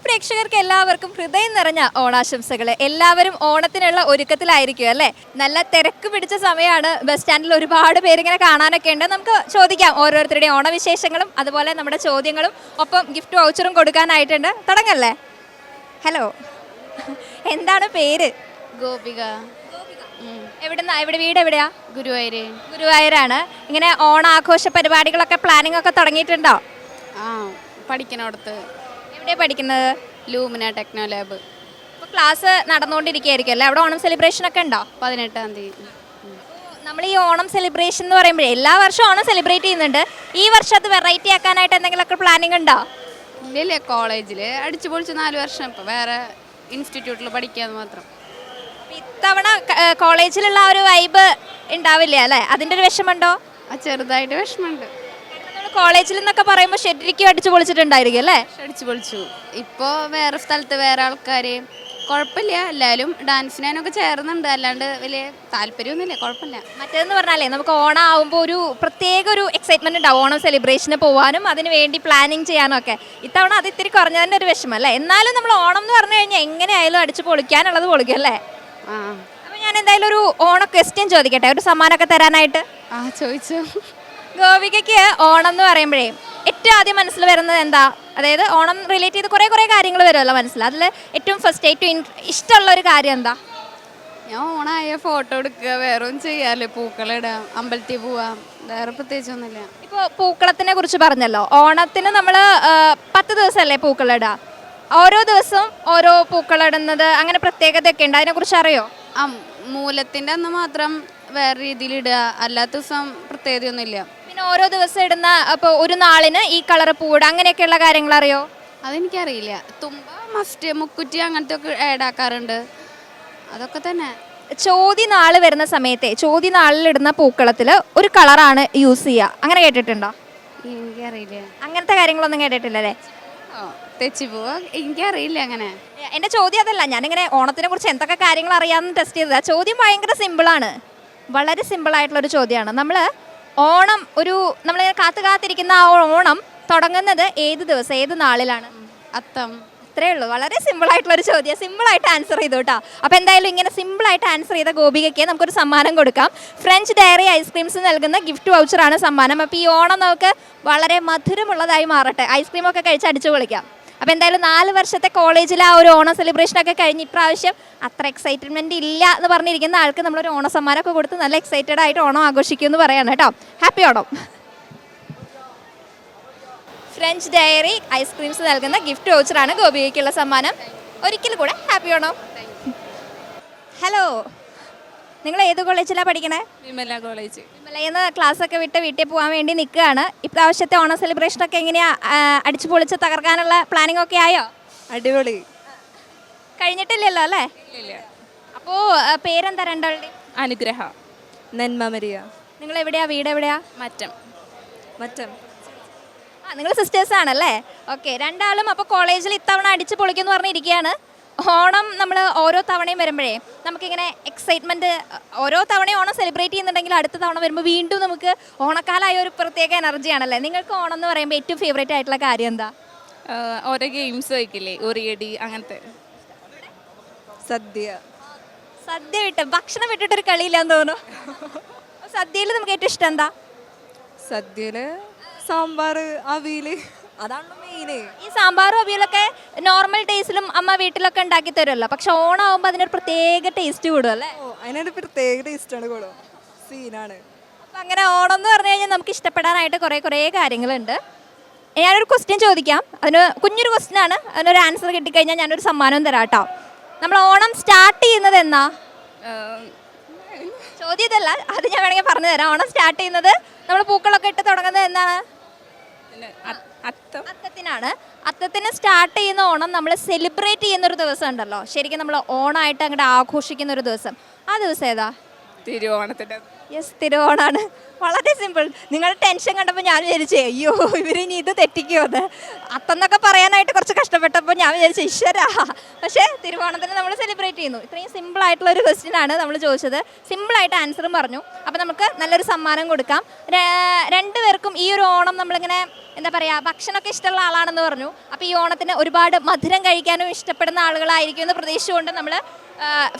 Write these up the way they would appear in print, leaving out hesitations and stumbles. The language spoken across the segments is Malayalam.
പ്രേക്ഷകർക്ക് എല്ലാവർക്കും ഹൃദയം നിറഞ്ഞ ഓണാശംസകൾ. എല്ലാവരും ഓണത്തിനുള്ള ഒരുക്കത്തിലായിരിക്കും അല്ലേ? നല്ല തിരക്ക് പിടിച്ച സമയമാണ്. ബസ് സ്റ്റാൻഡിൽ ഒരുപാട് പേരിങ്ങനെ കാണാനൊക്കെ ഉണ്ട്. നമുക്ക് ചോദിക്കാം ഓരോരുത്തരുടെയും ഓണവിശേഷങ്ങളും അതുപോലെ നമ്മുടെ ചോദ്യങ്ങളും ഒപ്പം ഗിഫ്റ്റ് വൗച്ചറും കൊടുക്കാനായിട്ടുണ്ട്. തുടങ്ങല്ലേ? ഹലോ, എന്താണ് പേര്? ഗോപിക. എവിടെ വീട് എവിടെയാ? ഗുരുവായൂര്. ഗുരുവായൂരാണ്. ഇങ്ങനെ ഓണാഘോഷ പരിപാടികളൊക്കെ പ്ലാനിംഗ് ഒക്കെ തുടങ്ങിയിട്ടുണ്ടോ? ആ, പഠിക്കണോടത്ത്. എവിടെയാണ് പഠിക്കുന്നത്? Lumina techno lab. അപ്പോൾ ക്ലാസ് നടന്നുകൊണ്ടിരിക്കുകയായിരിക്കും അല്ലേ? അവിടെ ഓണം സെലിബ്രേഷൻ ഒക്കെ ഉണ്ടോ? 18-ാം തീയതി. നമ്മൾ ഈ ഓണം സെലിബ്രേഷൻ എന്ന് പറയുമ്പോഴേ എല്ലാ വർഷവും ഓണം സെലിബ്രേറ്റ് ചെയ്യുന്നുണ്ട്. ഈ വർഷം അത് വെറൈറ്റി ആക്കാനായിട്ട് എന്തെങ്കിലുമൊക്കെ പ്ലാനിങ് ഉണ്ടോ? ഇല്ലല്ലേ, കോളേജിൽ അടിച്ചു പൊളിച്ച് 4 വർഷം. ഇപ്പോൾ വേറെ ഇൻസ്റ്റിറ്റ്യൂട്ടിൽ പഠിക്കാന്ന് മാത്രം. ഇത്തവണ കോളേജിലുള്ള ആ ഒരു വൈബ് ഉണ്ടാവില്ല അല്ലേ? അതിൻ്റെ ഒരു വിഷമമുണ്ടോ? ആ, ചെറുതായിട്ട് വിഷമമുണ്ട്. കോളേജിൽ നിന്നൊക്കെ പറയുമ്പോൾ ശരിക്കും അടിച്ചു പൊളിച്ചിട്ടുണ്ടായിരിക്കും അല്ലേ? അടിച്ചു പൊളിച്ചു. ഇപ്പോൾ വേറെ സ്ഥലത്ത് വേറെ ആൾക്കാർ കുഴപ്പമില്ല, എല്ലാവരും ഡാൻസിനൊക്കെ ചേർന്നുണ്ട്. അല്ലാണ്ട് വലിയ താല്പര്യമൊന്നുമില്ല, കുഴപ്പമില്ല. മറ്റേതെന്ന് പറഞ്ഞാലേ നമുക്ക് ഓണം ആകുമ്പോൾ ഒരു പ്രത്യേക ഒരു എക്സൈറ്റ്മെന്റ് ഉണ്ടാവും ഓണം സെലിബ്രേഷന് പോകാനും അതിന് വേണ്ടി പ്ലാനിങ് ചെയ്യാനും ഒക്കെ. ഇത്തവണ അത് ഇത്തിരി കുറഞ്ഞതിൻ്റെ ഒരു വിഷമം അല്ലേ? എന്നാലും നമ്മൾ ഓണം എന്ന് പറഞ്ഞു കഴിഞ്ഞാൽ എങ്ങനെയായാലും അടിച്ചു പൊളിക്കാനുള്ളത് പൊളിക്കും അല്ലേ? ആ, അപ്പോൾ ഞാൻ എന്തായാലും ഒരു ഓണ ക്വസ്റ്റ്യൻ ചോദിക്കട്ടെ, ഒരു സമ്മാനമൊക്കെ തരാനായിട്ട്. ആ, ചോദിച്ചു. ഗോപികയ്ക്ക് ഓണം എന്ന് പറയുമ്പോഴേ ഏറ്റവും ആദ്യം മനസ്സിൽ വരുന്നത് എന്താ? അതായത് ഓണം റിലേറ്റ് ചെയ്ത് കുറേ കാര്യങ്ങൾ വരുമല്ലോ മനസ്സിൽ. അതിൽ ഏറ്റവും ഫസ്റ്റ് ഏറ്റവും ഇഷ്ടമുള്ള ഒരു കാര്യം എന്താ? ഞാൻ ഓണായ ഫോട്ടോ എടുക്കുക, വേറെ ഒന്നും ചെയ്യാല്ലേ. പൂക്കളിടാം, അമ്പലത്തിൽ പോവാം, വേറെ പ്രത്യേകിച്ചൊന്നുമില്ല. ഇപ്പോൾ പൂക്കളത്തിനെ കുറിച്ച് പറഞ്ഞല്ലോ. ഓണത്തിന് നമ്മൾ 10 ദിവസമല്ലേ പൂക്കളിടുക? ഓരോ ദിവസവും ഓരോ പൂക്കളിടുന്നത് അങ്ങനെ പ്രത്യേകതയൊക്കെ ഉണ്ട്, അതിനെക്കുറിച്ച് അറിയോ? ആ, മൂലത്തിൻ്റെ അന്ന് മാത്രം വേറെ രീതിയിൽ ഇടുക, അല്ലാത്ത ദിവസം പ്രത്യേകതയൊന്നുമില്ല. പിന്നെ ഓരോ ദിവസം ഇടുന്ന അപ്പോൾ ഒരു നാളിന് ഈ കളർ പൂവിടുക അങ്ങനെയൊക്കെയുള്ള കാര്യങ്ങൾ അറിയോ? അതെനിക്കറിയില്ല. തുമ്പ, മസ്റ്റ്, മുക്കുറ്റി അങ്ങനത്തെ ഒക്കെ ആഡാക്കാറുണ്ട്, അതൊക്കെ തന്നെ. ചോതി നാൾ വരുന്ന സമയത്തെ ചോതി നാളിലിടുന്ന പൂക്കളത്തിൽ ഒരു കളറാണ് യൂസ് ചെയ്യുക, അങ്ങനെ കേട്ടിട്ടുണ്ടോ? എനിക്കറിയില്ല. അങ്ങനത്തെ കാര്യങ്ങളൊന്നും കേട്ടിട്ടില്ലല്ലേ? തെച്ചി പോവാ, എനിക്കറിയില്ല അങ്ങനെ. എൻ്റെ ചോദ്യം അതല്ല, ഞാനിങ്ങനെ ഓണത്തിനെ കുറിച്ച് എന്തൊക്കെ കാര്യങ്ങൾ അറിയാമെന്ന് ടെസ്റ്റ് ചെയ്തതാണ്. ചോദ്യം ഭയങ്കര സിമ്പിളാണ്, വളരെ സിമ്പിളായിട്ടുള്ളൊരു ചോദ്യമാണ്. നമ്മൾ ഓണം നമ്മളിങ്ങനെ കാത്തിരിക്കുന്ന ആ ഓണം തുടങ്ങുന്നത് ഏത് ദിവസം ഏത് നാളിലാണ്? അത്തം. അത്രേ ഉള്ളൂ, വളരെ സിമ്പിളായിട്ടുള്ളൊരു ചോദ്യം, സിമ്പിളായിട്ട് ആൻസർ ചെയ്തു കേട്ടോ. അപ്പോൾ എന്തായാലും ഇങ്ങനെ സിമ്പിളായിട്ട് ആൻസർ ചെയ്ത ഗോപികയ്ക്ക് നമുക്കൊരു സമ്മാനം കൊടുക്കാം. ഫ്രഞ്ച് ഡയറി ഐസ്ക്രീംസ് നൽകുന്ന ഗിഫ്റ്റ് വൗച്ചറാണ് സമ്മാനം. അപ്പോൾ ഈ ഓണം നമുക്ക് വളരെ മധുരമുള്ളതായി മാറട്ടെ, ഐസ്ക്രീമൊക്കെ കഴിച്ച് അടിച്ചു പൊളിക്കാം. അപ്പോൾ എന്തായാലും 4 വർഷത്തെ കോളേജിലെ ആ ഒരു ഓണം സെലിബ്രേഷനൊക്കെ കഴിഞ്ഞ് ഇപ്രാവശ്യം അത്ര എക്സൈറ്റ്മെൻറ്റ് ഇല്ല എന്ന് പറഞ്ഞിരിക്കുന്ന ആൾക്ക് നമ്മളൊരു ഓണ സമ്മാനമൊക്കെ കൊടുത്ത് നല്ല എക്സൈറ്റഡ് ആയിട്ട് ഓണം ആഘോഷിക്കുമെന്ന് പറയാണ് കേട്ടോ. Happy Onam. French dairy ice creams നൽകുന്ന ഗിഫ്റ്റ് വൗച്ചറാണ് ഗോപികയ്ക്കുള്ള സമ്മാനം. ഒരിക്കൽ കൂടെ ഹാപ്പി ഓണം. ഹലോ, നിങ്ങൾ ഏത് കോളേജിലാണ് പഠിക്കണേ? വിമല കോളേജ്. വിമലയിൽ നിന്ന് ക്ലാസ്സൊക്കെ വിട്ട് വീട്ടിൽ പോകാൻ വേണ്ടി നിൽക്കുകയാണ്. ഇപ്രാവശ്യത്തെ ഓണം സെലിബ്രേഷനൊക്കെ എങ്ങനെയാണ്? അടിച്ചു പൊളിച്ച് തകർക്കാനുള്ള പ്ലാനിംഗ് ഒക്കെ ആയോ? അടിപൊളി. കഴിഞ്ഞിട്ടില്ലല്ലോ അല്ലേ? അപ്പോൾ പേരെന്താ രണ്ടാളുടെ? അനുഗ്രഹ. നന്മ മരിയ. നിങ്ങൾ എവിടെയാ? വീട് എവിടെയാ? മറ്റം. നിങ്ങൾ സിസ്റ്റേഴ്സ് ആണല്ലേ? ഓക്കെ, രണ്ടാളും അപ്പോൾ കോളേജിൽ ഇത്തവണ അടിച്ചു പൊളിക്കുമെന്ന് പറഞ്ഞിരിക്കുകയാണ്. ഓണം നമ്മൾ ഓരോ തവണയും വരുമ്പോഴേ നമുക്കിങ്ങനെ എക്സൈറ്റ്മെൻറ്റ്, ഓരോ തവണയും ഓണം സെലിബ്രേറ്റ് ചെയ്യുന്നുണ്ടെങ്കിൽ അടുത്ത തവണ വരുമ്പോൾ വീണ്ടും നമുക്ക് ഓണക്കാലമായ ഒരു പ്രത്യേക എനർജിയാണല്ലേ. നിങ്ങൾക്ക് ഓണം എന്ന് പറയുമ്പോൾ ഏറ്റവും ഫേവറേറ്റ് ആയിട്ടുള്ള കാര്യം എന്താ? ഓരോ ഗെയിംസ് വയ്ക്കില്ലേ, ഉറിയടി അങ്ങനത്തെ. സദ്യ ഭക്ഷണം വിട്ടിട്ടൊരു കളിയില്ലാന്ന് തോന്നുന്നു. സദ്യയിൽ നമുക്ക് ഏറ്റവും ഇഷ്ടം എന്താ? സദ്യയില് സാമ്പാർ, അവിയൽ, അതാണ് മെയിന്. ഈ സാമ്പാറും അവിയലൊക്കെ നോർമൽ ടേസ്റ്റിലും അമ്മ വീട്ടിലൊക്കെ ഉണ്ടാക്കി തരുമല്ലോ, പക്ഷെ ഓണം ആകുമ്പോൾ അതിനൊരു പ്രത്യേക ടേസ്റ്റ് കൂടും അല്ലേ? അതിനൊരു പ്രത്യേക ടേസ്റ്റാണ് കൂടും, സീനാണ്. അപ്പം അങ്ങനെ ഓണം എന്ന് പറഞ്ഞു കഴിഞ്ഞാൽ നമുക്ക് ഇഷ്ടപ്പെടാനായിട്ട് കുറേ കാര്യങ്ങളുണ്ട്. ഞാനൊരു ക്വസ്റ്റ്യൻ ചോദിക്കാം, അതിന് കുഞ്ഞൊരു ക്വസ്റ്റ്യൻ ആണ്, അതിനൊരു ആൻസർ കിട്ടിക്കഴിഞ്ഞാൽ ഞാനൊരു സമ്മാനവും തരാം കേട്ടോ. നമ്മൾ ഓണം സ്റ്റാർട്ട് ചെയ്യുന്നത് എന്നാ? ചോദ്യം ഇതല്ല, അത് ഞാൻ വേണമെങ്കിൽ പറഞ്ഞു തരാം. ഓണം സ്റ്റാർട്ട് ചെയ്യുന്നത് നമ്മൾ പൂക്കളൊക്കെ ഇട്ട് തുടങ്ങുന്നത് എന്നാണ്? അത്തത്തിനാണ്. അത്തത്തിന് സ്റ്റാർട്ട് ചെയ്യുന്ന ഓണം നമ്മൾ സെലിബ്രേറ്റ് ചെയ്യുന്നൊരു ദിവസം ഉണ്ടല്ലോ, ശരിക്കും നമ്മൾ ഓണമായിട്ട് അങ്ങോട്ട് ആഘോഷിക്കുന്ന ഒരു ദിവസം, ആ ദിവസം ഏതാ? തിരുവോണത്തിൻ്റെ യെസ്, തിരുവോണാണ്. വളരെ സിമ്പിൾ. നിങ്ങളുടെ ടെൻഷൻ കണ്ടപ്പോൾ ഞാൻ വിചാരിച്ചേ അയ്യോ ഇവരിനി ഇത് തെറ്റിക്കുമോ അത് അത്തെന്നൊക്കെ പറയാനായിട്ട് കുറച്ച് കഷ്ടപ്പെട്ടപ്പോൾ ഞാൻ വിചാരിച്ചു ഈശ്വരാ. പക്ഷേ തിരുവോണത്തിന് നമ്മൾ സെലിബ്രേറ്റ് ചെയ്യുന്നു. ഇത്രയും സിമ്പിൾ ആയിട്ടുള്ള ഒരു ക്വസ്റ്റ്യൻ ആണ് നമ്മൾ ചോദിച്ചത്. സിമ്പിളായിട്ട് ആൻസറും പറഞ്ഞു. അപ്പോൾ നമുക്ക് നല്ലൊരു സമ്മാനം കൊടുക്കാം. രണ്ടുപേർക്കും ഈ ഒരു ഓണം നമ്മളിങ്ങനെ എന്താ പറയുക, ഭക്ഷണമൊക്കെ ഇഷ്ടമുള്ള ആളാണെന്ന് പറഞ്ഞു. അപ്പോൾ ഈ ഓണത്തിന് ഒരുപാട് മധുരം കഴിക്കാനും ഇഷ്ടപ്പെടുന്ന ആളുകളായിരിക്കും എന്ന് പ്രതീക്ഷിച്ചുകൊണ്ട് നമ്മൾ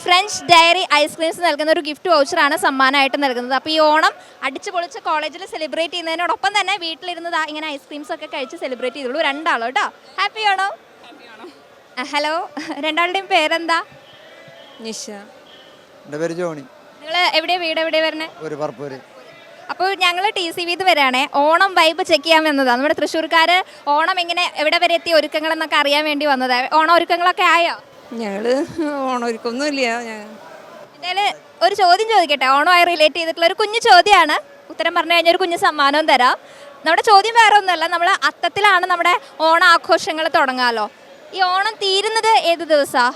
ഫ്രഞ്ച് ഡയറി ഐസ്ക്രീംസ് നൽകുന്ന ഒരു ഗിഫ്റ്റ് വൗച്ചറാണ് സമ്മാനമായിട്ട് നൽകുന്നത്. അപ്പോൾ ഈ ഓണം അടിച്ചു പൊളിച്ച് കോളേജിൽ സെലിബ്രേറ്റ് ചെയ്യുന്നതിനോടൊപ്പം തന്നെ വീട്ടിലിരുന്ന് ഇങ്ങനെ ഐസ്ക്രീംസ് ഒക്കെ കഴിച്ച് സെലിബ്രേറ്റ് ചെയ്തോളൂ രണ്ടാളോ കേട്ടോ. ഹാപ്പി ആണോ? ഹലോ, രണ്ടാളുടെയും പേരെന്താ? നിഷ. എൻ്റെ പേര് ജോണി. നിങ്ങൾ എവിടെയാണ് വീട് എവിടെയാണ് വരണേ? ഒരു പറപ്പൂര്. അപ്പോൾ ഞങ്ങൾ TCV വരാണേ ഓണം വൈബ് ചെക്ക് ചെയ്യാൻ വന്നതാണ്. നമ്മുടെ തൃശ്ശൂർക്കാർ ഓണം എങ്ങനെ എവിടെ വരെ എത്തിയ ഒരുക്കങ്ങളെന്നൊക്കെ അറിയാൻ വേണ്ടി വന്നത്. ഓണം ഒരുക്കങ്ങളൊക്കെ ആയോ? ഞങ്ങള് ഓണമൊരുക്കൊന്നുമില്ല. എന്തായാലും ഒരു ചോദ്യം ചോദിക്കട്ടെ, ഓണമായി റിലേറ്റ് ചെയ്തിട്ടുള്ള ഒരു കുഞ്ഞു ചോദ്യമാണ്. ഉത്തരം പറഞ്ഞു കഴിഞ്ഞാൽ ഒരു കുഞ്ഞു സമ്മാനവും തരാം. നമ്മുടെ ചോദ്യം വേറെ ഒന്നുമല്ല, നമ്മൾ അത്തത്തിലാണ് നമ്മുടെ ഓണ ആഘോഷങ്ങൾ തുടങ്ങാമല്ലോ. ഈ ഓണം തീരുന്നത് ഏത് ദിവസമാണ്?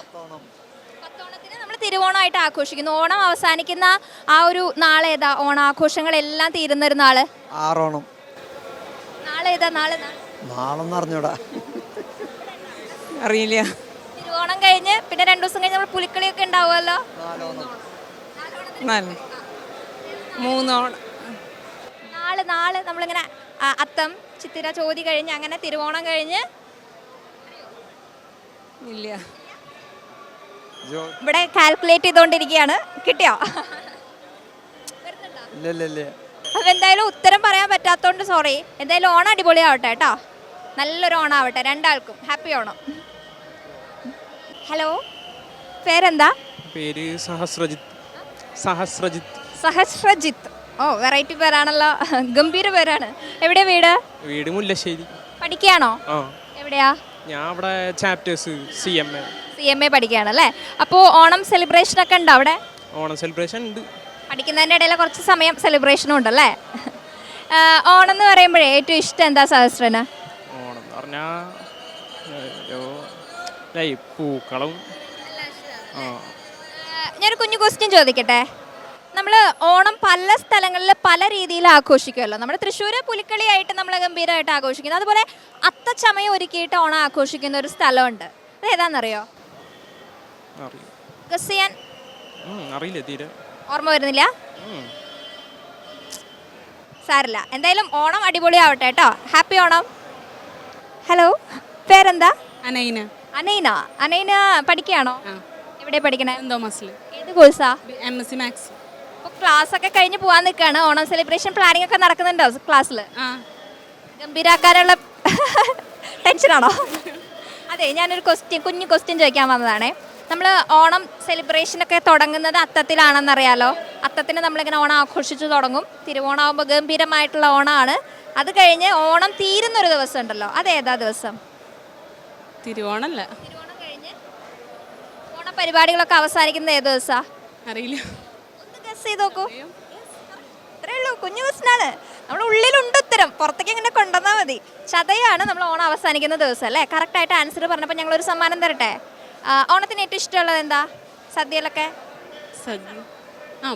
പത്തോണത്തിന് നമ്മൾ തിരുവോണമായിട്ട് ആഘോഷിക്കുന്നു. ഓണം അവസാനിക്കുന്ന ആ ഒരു നാളേതാ? ഓണാഘോഷങ്ങളെല്ലാം തീരുന്ന ഒരു നാള് ആറോണം. നാളേതാ? നാളെന്ന് അറിഞ്ഞൂടാ. അറിയില്ല. തിരുവോണം കഴിഞ്ഞ് പിന്നെ 2 ദിവസം കഴിഞ്ഞ് നമ്മൾ പുലിക്കളിയൊക്കെ ഉണ്ടാവുമല്ലോ. മൂന്നോണം. നാള് നമ്മളിങ്ങനെ അത്തം, ചിത്തിര, ചോതി കഴിഞ്ഞ് അങ്ങനെ തിരുവോണം കഴിഞ്ഞ് ഇല്ല. ഇവിടെ കാൽക്കുലേറ്റ് ചെയ്തുകൊണ്ടിരിക്കുകയാണ്. കിട്ടിയോ? ഇല്ല. അപ്പം എന്തായാലും ഉത്തരം പറയാൻ പറ്റാത്തതുകൊണ്ട് സോറി. എന്തായാലും ഓണം അടിപൊളിയാവട്ടെ കേട്ടോ. നല്ലൊരു ഓണം ആവട്ടെ രണ്ടാൾക്കും. ഹാപ്പി ഓണം. ഹലോ, പേരെന്താ? പേര് സഹസ്രജിത്ത്. സഹസ്രജിത്ത്. ഓ, വെറൈറ്റി പേരാണല്ലോ. ഗംഭീര പേരാണ്. എവിടെ വീട്? വീട് മുല്ലശ്ശേരി. പഠിക്കുകയാണോ? ആ, എവിടെയാ? ഞാൻ അവിടെ ചാപ്റ്റേഴ്സ് CMA പഠിക്കുകയാണല്ലേ. അപ്പോൾ ഓണം സെലിബ്രേഷൻ ഒക്കെ ഉണ്ടോ അവിടെ? ഓണം സെലിബ്രേഷൻ ഉണ്ട്. പഠിക്കുന്നതിൻ്റെ ഇടയിൽ കുറച്ച് സമയം സെലിബ്രേഷനും ഉണ്ടല്ലേ. ഓണം എന്ന് പറയുമ്പോഴേ ഏറ്റവും ഇഷ്ടം എന്താ സഹസ്രന്? ഓണം എന്ന് പറഞ്ഞാൽ പൂക്കളും. ഞാനൊരു കുഞ്ഞു ക്വസ്റ്റ്യൻ ചോദിക്കട്ടെ. നമ്മൾ ഓണം പല സ്ഥലങ്ങളിൽ പല രീതിയിൽ ആഘോഷിക്കുമല്ലോ. നമ്മുടെ തൃശ്ശൂർ പുലിക്കളിയായിട്ട് നമ്മൾ ഗംഭീരമായിട്ട് ആഘോഷിക്കുന്നു. അതുപോലെ അത്തച്ചമയം ഒരുക്കിയിട്ട് ഓണം ആഘോഷിക്കുന്ന ഒരു സ്ഥലമുണ്ട്. അത് ഏതാണെന്നറിയോ? ഗസ് ചെയ്യാൻ അറിയില്ല, തീരെ ഓർമ്മ വരുന്നില്ല. സാരില്ല. എന്തായാലും ഓണം അടിപൊളിയാവട്ടെ കേട്ടോ. ഹാപ്പി ഓണം. ഹലോ, പേരെന്താ? അനൈന പഠിക്കുകയാണോ? എവിടെ പഠിക്കണേ? ഏത് കോഴ്സാ? MSc Maths. അപ്പോൾ ക്ലാസ് ഒക്കെ കഴിഞ്ഞ് പോകാൻ നിൽക്കുകയാണ്. ഓണം സെലിബ്രേഷൻ പ്ലാനിങ് ഒക്കെ നടക്കുന്നുണ്ടോ ക്ലാസ്സിൽ? ഗംഭീരാക്കാനുള്ള ടെൻഷനാണോ? അതെ, ഞാനൊരു കുഞ്ഞു ക്വസ്റ്റ്യൻ ചോദിക്കാൻ വന്നതാണേ. നമ്മൾ ഓണം സെലിബ്രേഷനൊക്കെ തുടങ്ങുന്നത് അത്തത്തിലാണെന്നറിയാലോ. അത്തത്തിന് നമ്മളിങ്ങനെ ഓണം ആഘോഷിച്ച് തുടങ്ങും. തിരുവോണമാകുമ്പോൾ ഗംഭീരമായിട്ടുള്ള ഓണമാണ്. അത് കഴിഞ്ഞ് ഓണം തീരുന്നൊരു ദിവസം ഉണ്ടല്ലോ, അതേതാ ദിവസം? തിരുവോണമല്ല. തിരുവോണം കഴിഞ്ഞ് ഓണപരിപാടികളൊക്കെ അവസാനിക്കുന്നത് ഏത് ദിവസമാണ്? അറിയില്ല. ഒന്ന് ഗസ് ചെയ്ത് നോക്കൂ. അത്രേ ഉള്ളൂ, കുഞ്ഞു ക്വസ്റ്റ്യനാണ്. നമ്മുടെ ഉള്ളിലുണ്ട് ഉത്തരം, പുറത്തേക്ക് ഇങ്ങനെ കൊണ്ടുവന്നാൽ മതി. ചതയാണ് നമ്മൾ ഓണം അവസാനിക്കുന്ന ദിവസം അല്ലേ. കറക്റ്റായിട്ട് ആൻസർ പറഞ്ഞപ്പോൾ ഞങ്ങളൊരു സമ്മാനം തരട്ടെ. ഓണത്തിന് ഏറ്റവും ഇഷ്ടമുള്ളത് എന്താ? സദ്യയിലൊക്കെ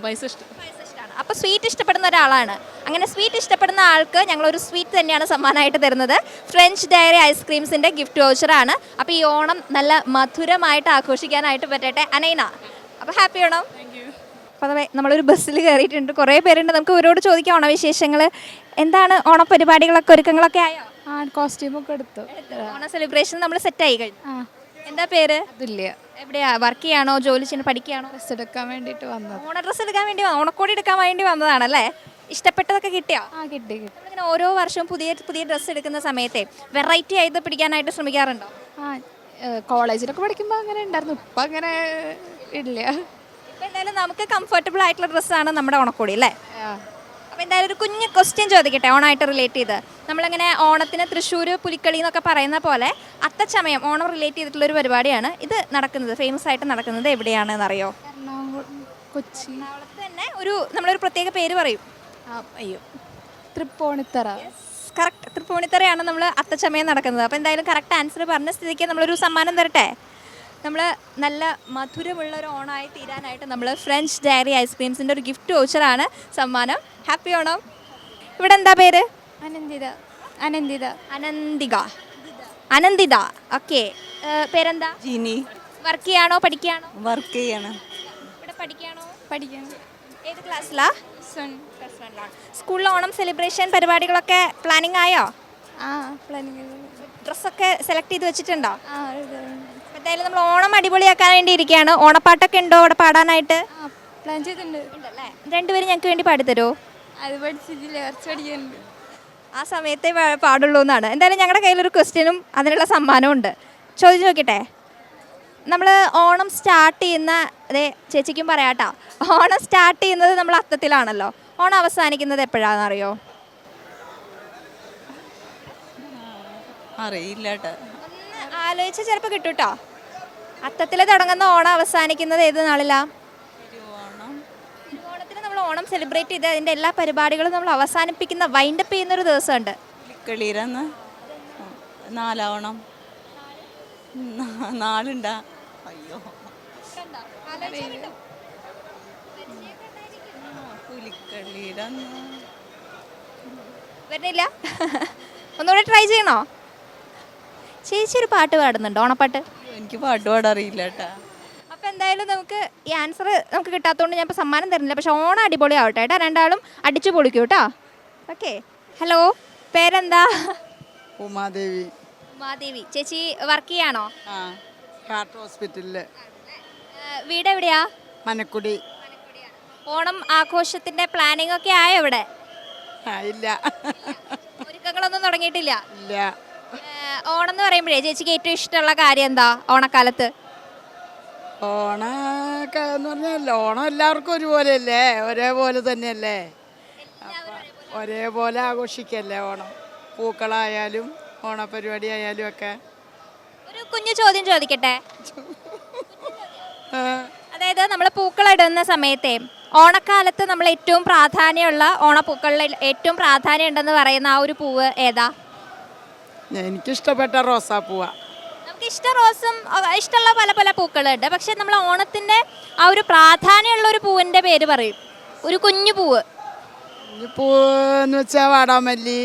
പായസം ഇഷ്ടം. പായസം ഇഷ്ടമാണ്. അപ്പോൾ സ്വീറ്റ് ഇഷ്ടപ്പെടുന്ന ഒരാളാണ്. അങ്ങനെ സ്വീറ്റ് ഇഷ്ടപ്പെടുന്ന ആൾക്ക് ഞങ്ങളൊരു സ്വീറ്റ് തന്നെയാണ് സമ്മാനമായിട്ട് തരുന്നത്. ഫ്രഞ്ച് ഡയറി ഐസ്ക്രീംസിൻ്റെ ഗിഫ്റ്റ് വൗച്ചറാണ്. അപ്പോൾ ഈ ഓണം നല്ല മധുരമായിട്ട് ആഘോഷിക്കാനായിട്ട് പറ്റട്ടെ അനൈന. അപ്പോൾ ഹാപ്പി ഓണം. അപ്പോൾ അതെ, നമ്മളൊരു ബസ്സിൽ കയറിയിട്ടുണ്ട്. കുറേ പേരുണ്ട്. നമുക്ക് ഇവരോട് ചോദിക്കാം ഓണവിശേഷങ്ങൾ എന്താണ്. ഓണപരിപാടികളൊക്കെ ഒരുക്കങ്ങളൊക്കെ ആയോ? കോസ്റ്റ്യൂമൊക്കെ എടുത്തു. ഓണ സെലിബ്രേഷൻ നമ്മൾ സെറ്റായി കഴിഞ്ഞു. എന്താ പേര്? അതില്ല. എവിടെയാ? വർക്ക് ചെയ്യാണോ, ജോലി ചെയ്യുന്ന, പഠിക്കുകയാണോ? ഡ്രസ് എടുക്കാൻ വേണ്ടിയിട്ട് വന്നത്. ഓണ ഡ്രസ്സ് എടുക്കാൻ വേണ്ടി, ഓണക്കോടി എടുക്കാൻ വേണ്ടി വന്നതാണല്ലേ. ഇഷ്ടപ്പെട്ടതൊക്കെ കിട്ടിയോ? കിട്ടി. നമ്മളിങ്ങനെ ഓരോ വർഷവും പുതിയ പുതിയ ഡ്രസ്സ് എടുക്കുന്ന സമയത്തെ വെറൈറ്റി ആയത് പിടിക്കാനായിട്ട് ശ്രമിക്കാറുണ്ടോ? കോളേജിലൊക്കെ പഠിക്കുമ്പോൾ അങ്ങനെ ഉണ്ടായിരുന്നു. ഇപ്പം അങ്ങനെ ഇല്ല. ഇപ്പം എന്തായാലും നമുക്ക് കംഫർട്ടബിൾ ആയിട്ടുള്ള ഡ്രസ്സാണ് നമ്മുടെ ഓണക്കോടി അല്ലേ. അപ്പോൾ എന്തായാലും ഒരു കുഞ്ഞ് ക്വസ്റ്റ്യൻ ചോദിക്കട്ടെ ഓണമായിട്ട് റിലേറ്റ് ചെയ്ത്. നമ്മളിങ്ങനെ ഓണത്തിന് തൃശ്ശൂർ പുലിക്കളി എന്നൊക്കെ പറയുന്ന പോലെ അത്തച്ചമയം ഓണം റിലേറ്റ് ചെയ്തിട്ടുള്ളൊരു പരിപാടിയാണ് ഇത് നടക്കുന്നത്. ഫേമസ് ആയിട്ട് നടക്കുന്നത് എവിടെയാണെന്ന് അറിയോ? കൊച്ചി. എറണാകുളത്ത് തന്നെ നമ്മളൊരു പ്രത്യേക പേര് പറയും. തൃപ്പൂണിത്തറ. കറക്റ്റ്, തൃപ്പൂണിത്തറയാണ് നമ്മൾ അത്തച്ചമയം നടക്കുന്നത്. അപ്പോൾ എന്തായാലും കറക്റ്റ് ആൻസർ പറഞ്ഞ സ്ഥിതിക്ക് നമ്മളൊരു സമ്മാനം തരട്ടെ. നമ്മൾ നല്ല മധുരമുള്ള ഒരു ഓണമായി തീരാനായിട്ട് നമ്മൾ ഫ്രഞ്ച് ഡയറി ഐസ്ക്രീംസിൻ്റെ ഒരു ഗിഫ്റ്റ് വൗച്ചറാണ് സമ്മാനം. ഹാപ്പി ഓണം. ഇവിടെ എന്താ പേര്? അനന്തിത അനന്തിത അനന്തിക. അനന്തിത. ഓക്കെ. പേരെന്താ? ജിനി വർക്ക് ചെയ്യാണോ പഠിക്കുകയാണോ? വർക്ക് ചെയ്യണം. ഇവിടെ പഠിക്കുകയാണോ? പഠിക്കണം. ഏത് ക്ലാസ്സിലാ? സ്കൂളിൽ ഓണം സെലിബ്രേഷൻ പരിപാടികളൊക്കെ പ്ലാനിങ് ആയോ? ആ പ്ലാനിങ്. ഡ്രസ്സൊക്കെ സെലക്ട് ചെയ്ത് വെച്ചിട്ടുണ്ടോ? ആ എന്തായാലും നമ്മൾ ഓണം അടിപൊളിയാക്കാൻ വേണ്ടി ഇരിക്കുകയാണ്. ഓണപ്പാട്ടൊക്കെ ഉണ്ടോ അവിടെ പാടാനായിട്ട്? പ്ലാൻ ചെയ്തിട്ടുണ്ട്. ഉണ്ടല്ലേ. രണ്ടുപേരും ഞങ്ങൾക്ക് വേണ്ടി പാടിത്തരുമോ? അത് പഠിച്ചിട്ടില്ല, കുറച്ച് പഠിക്കാനുണ്ട്. ആ സമയത്തേ പാടുള്ളൂ എന്നാണ്. എന്തായാലും ഞങ്ങളുടെ കയ്യിലൊരു ക്വസ്റ്റ്യനും അതിനുള്ള സമ്മാനവും ഉണ്ട്. ചോദിച്ചു നോക്കിട്ടെ. നമ്മൾ ഓണം സ്റ്റാർട്ട് ചെയ്യുന്ന അതെ ചേച്ചിക്കും പറയാട്ടോ, ഓണം സ്റ്റാർട്ട് ചെയ്യുന്നത് നമ്മൾ അത്തത്തിലാണല്ലോ. ഓണം അവസാനിക്കുന്നത് എപ്പോഴാണെന്ന് അറിയോ? അറിയില്ല കേട്ടോ. ഒന്ന് ആലോചിച്ച് ചിലപ്പോൾ കിട്ടും കേട്ടോ. അത്തത്തിൽ തുടങ്ങുന്ന ഓണം അവസാനിക്കുന്നത് ഏത് നാളിലാ? തിരുവോണത്തിന് നമ്മൾ ഓണം സെലിബ്രേറ്റ് ചെയ്ത് അതിൻ്റെ എല്ലാ പരിപാടികളും നമ്മൾ അവസാനിപ്പിക്കുന്ന വൈൻഡപ്പ് ചെയ്യുന്ന ഒരു ദിവസമുണ്ട്. കിളീരന്ന് 4 നാളുണ്ടാ? അയ്യോ പുലിക്കളീരന്ന് വരുന്നില്ല. ഒന്നുകൂടെ ട്രൈ ചെയ്യണോ? ചേച്ചി ഒരു പാട്ട് പാടുന്നുണ്ട്, ഓണപ്പാട്ട്. എനിക്ക് പാട്ട് പാടാറിയില്ല കേട്ടാ. അപ്പോൾ എന്തായാലും നമുക്ക് ഈ ആൻസർ നമുക്ക് കിട്ടാത്തതുകൊണ്ട് ഞാൻ ഇപ്പോൾ സമ്മാനം തരുന്നില്ല. പക്ഷേ ഓണം അടിപൊളിയാവട്ടെ കേട്ടോ. രണ്ടാളും അടിച്ചു പൊളിക്കൂ കേട്ടോ. ഓക്കെ. ഹലോ, പേരെന്താ? ഉമാദേവി. ഉമാദേവി. ചേച്ചി വർക്ക് ചെയ്യാണോ? ആ, ഹാർട്ട് ഹോസ്പിറ്റലിൽ. വീട് എവിടെയാ? മനക്കുടി. ഓണം ആഘോഷത്തിൻ്റെ പ്ലാനിങ് ഒക്കെ ആയോ ഇവിടെ? ഇല്ല. ഒരുക്കങ്ങളൊന്നും തുടങ്ങിയിട്ടില്ല? ഇല്ല. ഓണം എന്ന് പറയുമ്പോഴേ ചേച്ചിക്ക് ഏറ്റവും ഇഷ്ടമുള്ള കാര്യം എന്താ ഓണക്കാലത്ത്? ഓണമൊക്കെ എന്ന് പറഞ്ഞാൽ ഓണം എല്ലാവർക്കും ഒരുപോലെയല്ലേ, ഒരേപോലെ തന്നെയല്ലേ. അപ്പം ഒരേപോലെ ആഘോഷിക്കല്ലേ ഓണം. പൂക്കളായാലും ഓണപരിപാടി ആയാലും ഒക്കെ. ഒരു കുഞ്ഞു ചോദ്യം ചോദിക്കട്ടെ. അതായത് നമ്മൾ പൂക്കളിടുന്ന സമയത്തെ ഓണക്കാലത്ത് നമ്മൾ ഏറ്റവും പ്രാധാന്യമുള്ള ഓണപ്പൂക്കളിൽ ഏറ്റവും പ്രാധാന്യം ഉണ്ടെന്ന് പറയുന്ന ആ ഒരു പൂവ് ഏതാ? എനിക്കിഷ്ടപ്പെട്ട റോസാപ്പൂവാ. നമുക്ക് റോസും ഇഷ്ടമുള്ള പല പല പൂക്കളുണ്ട്. പക്ഷെ നമ്മൾ ഓണത്തിൻ്റെ ആ ഒരു പ്രാധാന്യമുള്ള ഒരു പൂവിൻ്റെ പേര് പറയും, ഒരു കുഞ്ഞു പൂവ്. പൂവെന്ന് വെച്ചാൽ വാടാമല്ലി,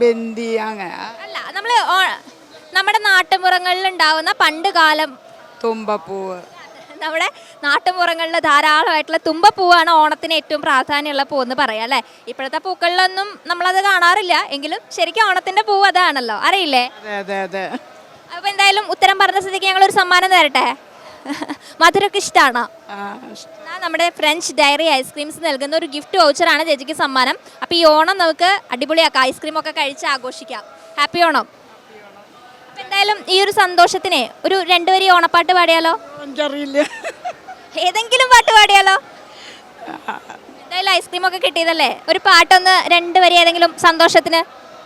ബന്ദി, അങ്ങനെ അല്ല. നമ്മൾ നമ്മുടെ നാട്ടുമ്പുറങ്ങളിൽ ഉണ്ടാവുന്ന പണ്ട് കാലം തുമ്പപ്പൂവ്. നമ്മുടെ നാട്ടുമ്പുറങ്ങളിൽ ധാരാളമായിട്ടുള്ള തുമ്പപ്പൂവാണ് ഓണത്തിന് ഏറ്റവും പ്രാധാന്യമുള്ള പൂവെന്ന് പറയാം അല്ലേ. ഇപ്പോഴത്തെ പൂക്കളിലൊന്നും നമ്മളത് കാണാറില്ല, എങ്കിലും ശരിക്കും ഓണത്തിൻ്റെ പൂവ് അതാണല്ലോ. അറിയില്ലേ? അതെ അതെ. അപ്പോൾ എന്തായാലും ഉത്തരം പറഞ്ഞ സ്ഥിതിക്ക് ഞങ്ങളൊരു സമ്മാനം തരട്ടെ. മധുരമൊക്കെ ഇഷ്ടമാണോ? നമ്മുടെ ഫ്രഞ്ച് ഡയറി ഐസ്ക്രീംസ് നൽകുന്ന ഒരു ഗിഫ്റ്റ് വൗച്ചറാണ് ചേച്ചിക്ക് സമ്മാനം. അപ്പോൾ ഈ ഓണം നമുക്ക് അടിപൊളിയാക്കാം, ഐസ്ക്രീമൊക്കെ കഴിച്ച് ആഘോഷിക്കാം. ഹാപ്പി ഓണം. അപ്പോൾ എന്തായാലും ഈ ഒരു സന്തോഷത്തിനെ ഒരു 2 വരി ഓണപ്പാട്ട് പാടിയാലോ? എനിക്കറിയില്ല. ഏതെങ്കിലും പാട്ട് പാടിയാലോ? എന്തായാലും ഐസ്ക്രീമൊക്കെ കിട്ടിയതല്ലേ, ഒരു പാട്ടൊന്ന് 2 വരി ഏതെങ്കിലും സന്തോഷത്തിന്.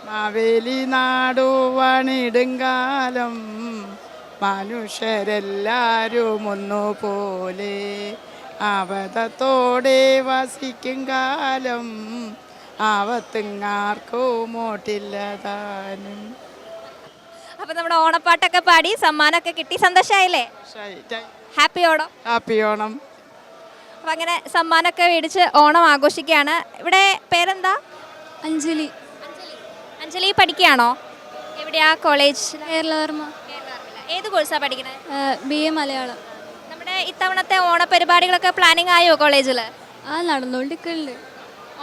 മാവേലി നാടു വണിടുങ്കാലം മനുഷ്യരെല്ലാരും ഒന്നുപോലെ അവതത്തോടെ വസിക്കും കാലം ആവത്തിങ്ങാർക്കും മോട്ടില്ലതാനും. അപ്പോൾ നമ്മുടെ ഓണപ്പാട്ടൊക്കെ പാടി സമ്മാനമൊക്കെ കിട്ടി, സന്തോഷമായില്ലേ? ഹാപ്പി ഓണം. ഹാപ്പി ഓണം. അപ്പോൾ അങ്ങനെ സമ്മാനമൊക്കെ മേടിച്ച് ഓണം ആഘോഷിക്കുകയാണ്. ഇവിടെ പേരെന്താ? അഞ്ജലി. അഞ്ജലി പഠിക്കുകയാണോ? എവിടെയാ? കോളേജ്? കേരളവർമ്മ. ഏത് കോഴ്സാണ് പഠിക്കുന്നത്? BA മലയാളം. നമ്മുടെ ഇത്തവണത്തെ ഓണപരിപാടികളൊക്കെ പ്ലാനിങ് ആയോ കോളേജിൽ? ആ നടന്നുകൊണ്ടിരിക്കുന്നുണ്ട്.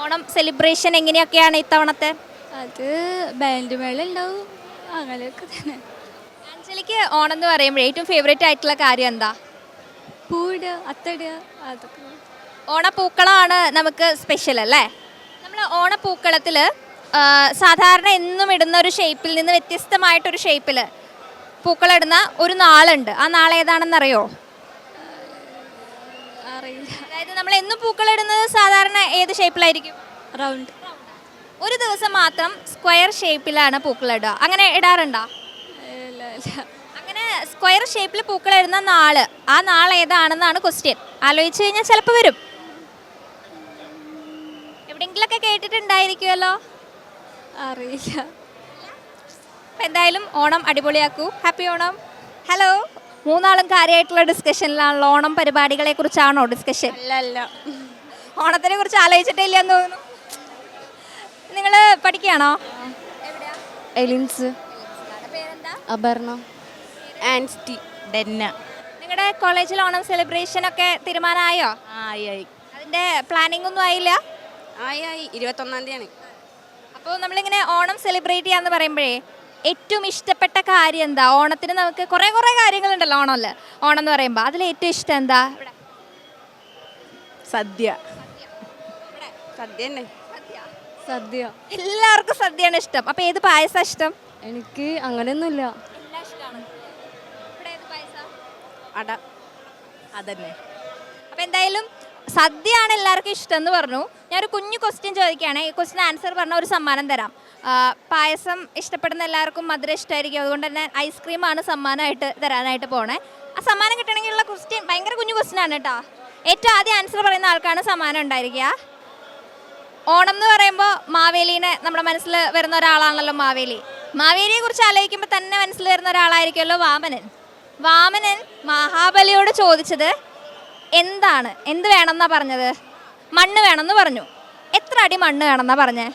ഓണം സെലിബ്രേഷൻ എങ്ങനെയൊക്കെയാണ് ഇത്തവണത്തെ? അത് ബാൻഡ് മേള ഉണ്ടാവും, അങ്ങനെയൊക്കെ തന്നെ. അഞ്ജലിക്ക് ഓണം എന്ന് പറയുമ്പോൾ ഏറ്റവും ഫേവറേറ്റ് ആയിട്ടുള്ള കാര്യം എന്താ? പൂവിടുക, അത്തടുക, അതൊക്കെ. ഓണപ്പൂക്കളമാണ് നമുക്ക് സ്പെഷ്യൽ അല്ലേ. നമ്മൾ ഓണപ്പൂക്കളത്തിൽ സാധാരണ എന്നും ഇടുന്ന ഒരു ഷേപ്പിൽ നിന്ന് വ്യത്യസ്തമായിട്ടൊരു ഷേപ്പിൽ പൂക്കളിടുന്ന ഒരു നാളുണ്ട്. ആ നാൾ ഏതാണെന്നറിയോ? അറിയില്ല. അതായത് നമ്മൾ എന്നും പൂക്കളിടുന്നത് സാധാരണ ഏത് ഷേപ്പിലായിരിക്കും? റൗണ്ട്. ഒരു ദിവസം മാത്രം സ്ക്വയർ ഷേപ്പിലാണ് പൂക്കളിടുക. അങ്ങനെ ഇടാറുണ്ടോ? ഇല്ല ഇല്ല. അങ്ങനെ സ്ക്വയർ ഷേപ്പിൽ പൂക്കളിടുന്ന നാള്, ആ നാൾ ഏതാണെന്നാണ് ക്വസ്റ്റ്യൻ. ആലോചിച്ച് കഴിഞ്ഞാൽ ചിലപ്പോൾ വരും. എവിടെയെങ്കിലൊക്കെ കേട്ടിട്ടുണ്ടായിരിക്കുമല്ലോ. അറിയില്ല. എന്തായാലും ഓണം അടിപൊളിയാക്കൂ. ഹാപ്പി ഓണം. ഹലോ, മൂന്നാളും കാര്യമായിട്ടുള്ള ഡിസ്കഷനിലാണല്ലോ. ഓണം പരിപാടികളെ കുറിച്ചാണോ ഡിസ്കഷൻ? അല്ല ഓണത്തിനെ കുറിച്ച് ആലോചിച്ചിട്ടില്ല എന്ന് തോന്നുന്നു. നിങ്ങൾ പഠിക്കുകയാണോ? എലിൻസ്, അപർണ, ആൻസ്റ്റി, ഡെന്ന. നിങ്ങളുടെ കോളേജിൽ ഓണം സെലിബ്രേഷൻ ഒക്കെ തീരുമാനമായോ? ആയി. അതിന്റെ പ്ലാനിംഗ് ഒന്നും ആയില്ല? ആയി 21-ാം തീയതിയാണ്. അപ്പോൾ നമ്മളിങ്ങനെ ഓണം സെലിബ്രേറ്റ് ചെയ്യാന്ന് പറയുമ്പോഴേ ഏറ്റവും ഇഷ്ടപ്പെട്ട കാര്യം എന്താ? ഓണത്തിന് നമുക്ക് കുറേ കാര്യങ്ങളുണ്ടല്ലോ ഓണമല്ല. ഓണം എന്ന് പറയുമ്പോൾ അതിൽ ഏറ്റവും ഇഷ്ടം എന്താ? സദ്യ. സദ്യ തന്നെ. സദ്യ എല്ലാവർക്കും സദ്യയാണ് ഇഷ്ടം. അപ്പോൾ ഏത് പായസം ഇഷ്ടം? എനിക്ക് അങ്ങനെയൊന്നുമില്ല. എല്ലാം ഇഷ്ടമാണ്. ഇവിടെ ഏത് പായസം? അട. അതന്നെ. അപ്പോൾ എന്തായാലും സദ്യയാണ് എല്ലാവർക്കും ഇഷ്ടം എന്ന് പറഞ്ഞു. ഞാനൊരു കുഞ്ഞു ക്വസ്റ്റ്യൻ ചോദിക്കുകയാണ്. ഈ ക്വസ്റ്റ്യൻ ആൻസർ പറഞ്ഞാൽ ഒരു സമ്മാനം തരാം. പായസം ഇഷ്ടപ്പെടുന്ന എല്ലാവർക്കും മധുരം ഇഷ്ടമായിരിക്കും. അതുകൊണ്ട് തന്നെ ഐസ്ക്രീമാണ് സമ്മാനമായിട്ട് തരാനായിട്ട് പോണേ. ആ സമ്മാനം കിട്ടണമെങ്കിലുള്ള ക്വസ്റ്റ്യൻ ഭയങ്കര കുഞ്ഞു ക്വസ്റ്റ്യൻ ആണ് കേട്ടോ. ഏറ്റവും ആദ്യം ആൻസർ പറയുന്ന ആൾക്കാണ് സമ്മാനം ഉണ്ടായിരിക്കുക. ഓണം എന്ന് പറയുമ്പോൾ മാവേലീനെ നമ്മുടെ മനസ്സിൽ വരുന്ന ഒരാളാണല്ലോ മാവേലി. മാവേലിയെ കുറിച്ച് ആലോചിക്കുമ്പോൾ തന്നെ മനസ്സിൽ വരുന്ന ഒരാളായിരിക്കുമല്ലോ വാമനൻ. വാമനൻ മഹാബലിയോട് ചോദിച്ചത് എന്താണ്? എന്ത് വേണമെന്നാ പറഞ്ഞത്? മണ്ണ് വേണമെന്ന് പറഞ്ഞു. എത്ര അടി മണ്ണ് വേണമെന്നാ പറഞ്ഞേ?